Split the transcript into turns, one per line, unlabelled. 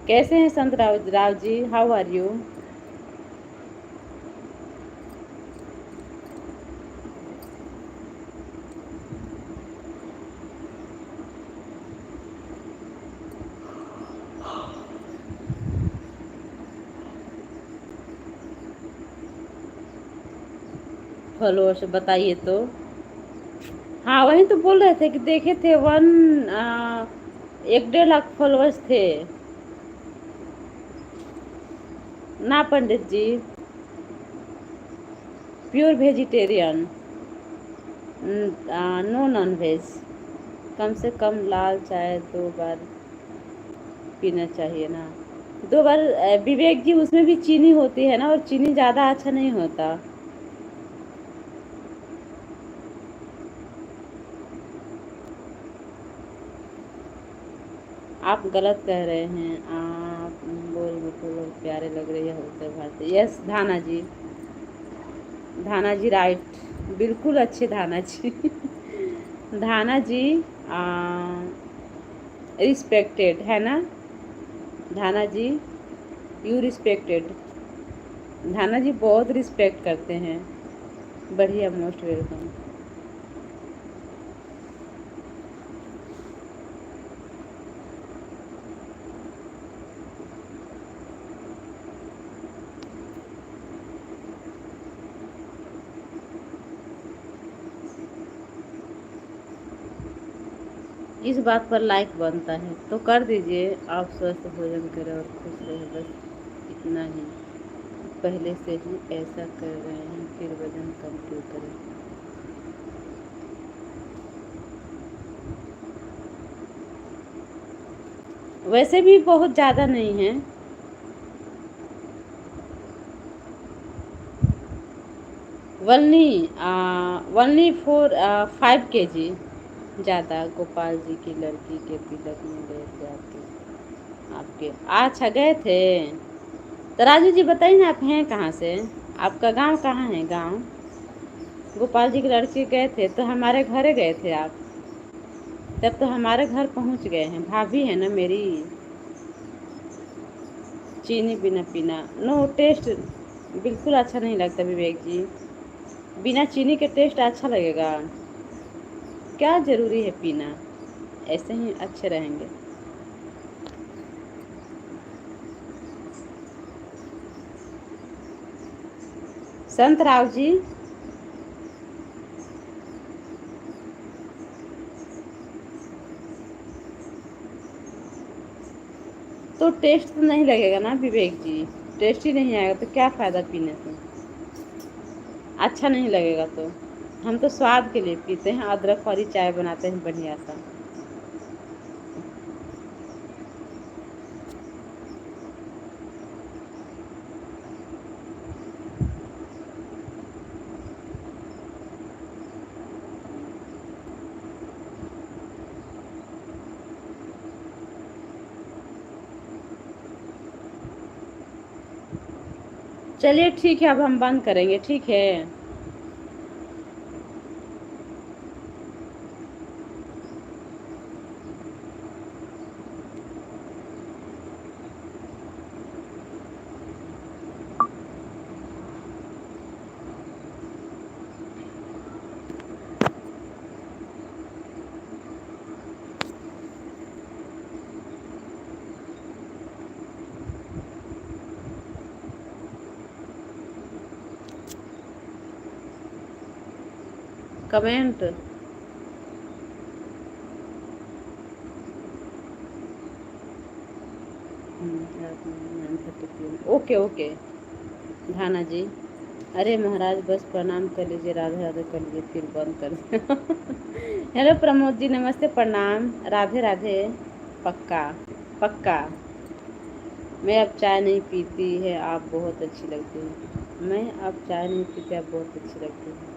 कैसे हैं Sant Rao ji? How are you? Followers बताइए तो। हाँ वही तो बोल रहे थे कि देखे थे 1-1.5 लाख फॉलोअर्स थे ना Pandit ji. Pure vegetarian, no non veg. कम से कम लाल चाय 2 बार पीना चाहिए ना। 2 बार विवेक जी, उसमें भी चीनी होती है ना, और चीनी ज़्यादा अच्छा नहीं होता। आप गलत कह रहे हैं। आप बोल बहुत प्यारे लग रही है उत्तर भारतीय। यस धाना जी, धाना जी राइट, बिल्कुल अच्छे धाना जी। धाना जी रिस्पेक्टेड है ना धाना जी, यू रिस्पेक्टेड। धाना जी बहुत रिस्पेक्ट करते हैं। बढ़िया, मोस्ट वेलकम। इस बात पर लाइक बनता है तो कर दीजिए। आप स्वस्थ भोजन करें और खुश रहें, बस इतना ही। पहले से ही ऐसा कर रहे हैं, फिर वजन कम क्यों करें? वैसे भी बहुत ज़्यादा नहीं है। वनली वनली फॉर 5 kg ज़्यादा। गोपाल जी की लड़की के तिलक में गए थे आपके। अच्छा गए थे। तो राजू जी बताइए ना, आप हैं कहाँ से? आपका गांव कहाँ है? गांव गोपाल जी के लड़के गए थे तो हमारे घर गए थे आप। तब तो हमारे घर पहुंच गए हैं। भाभी है ना मेरी। चीनी बिना पीना नो टेस्ट बिल्कुल अच्छा नहीं लगता विवेक जी। बिना चीनी के टेस्ट अच्छा लगेगा? क्या ज़रूरी है पीना? ऐसे ही अच्छे रहेंगे। संत राव जी, तो टेस्ट तो नहीं लगेगा ना विवेक जी। टेस्ट ही नहीं आएगा तो क्या फ़ायदा पीने से? अच्छा नहीं लगेगा तो। हम तो स्वाद के लिए पीते हैं, अदरक वाली चाय बनाते हैं बढ़िया सा। चलिए ठीक है, अब हम बंद करेंगे, ठीक है। कमेंट ओके ओके धाना जी। अरे महाराज बस प्रणाम कर लीजिए, राधे राधे कर लीजिए, फिर बंद कर दीजिए। हेलो प्रमोद जी, नमस्ते, प्रणाम, राधे राधे। पक्का पक्का। मैं अब चाय नहीं पीती है, आप बहुत अच्छी लगती हैं। मैं अब चाय नहीं पीती, आप बहुत अच्छी लगती हैं।